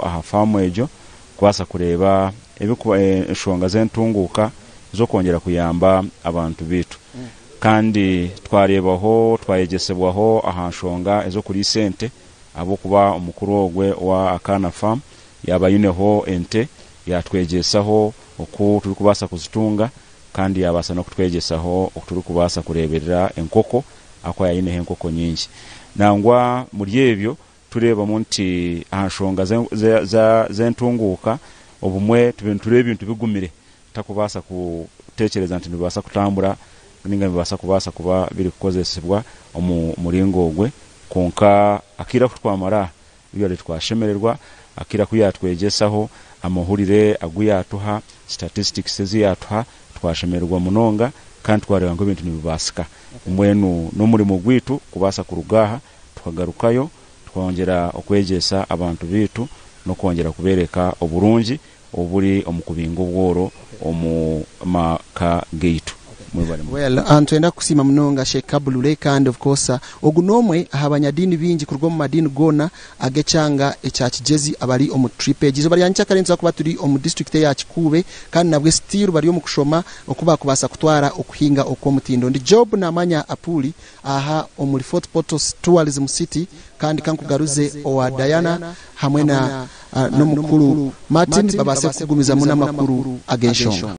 ho aha famu ejo kwasa kureba eshonga zentunguka zo kongera kuyamba abantu bitu kandi twarebaho twayegesebwaho aha nshonga ezo kuri sente abo kuba omukuru ogwe wa Akana Farm yabayuneho ente yatwegesaho oku turi kubasa kuzitunga kandi yabasa no kutwegesaho okuturi kubasa kureberera enkoko ako yayine enkoko nyingi nangwa muri ebyo tureba munti ahashonga zentunguka obumwe tureba ibintu bigumire takubasa kutekereza nti nibasa kutambura ninga bibasa kubasa kuba biri kukozesebwa muringo ogwe konka akira kutwamara byo twashemererwa akira kuyatwegesaho amahurire aguyatuha statistics ziyatuha twashemererwa munonga kandi twareba ngo ibintu nibibasika umwenu no muri mugwitu kubasa kurugaha tukagarukayo twongera okwegesa abantu bitu no kongera kubereka oburungi oburi omukubingo bworo maka gate. Well, antwenda kusima mnonga Sheikh Kabulule kandi of course ogunomwe abanyadini bingi kurwo mu madini gona agecanga ekyakigezi abali omu tripage zo bali yancha karenza kuba turi omu district ya Kikube kandi nabwe still bali omu kushoma okuba kubasa kutwara okuhinga okomutindo ndi job namanya apuli aha omu Fort Portal Tourism City kandi kankugaruze owa Diana hamwe na no mukuru Martin babase kugumiza muna makuru agenshonga.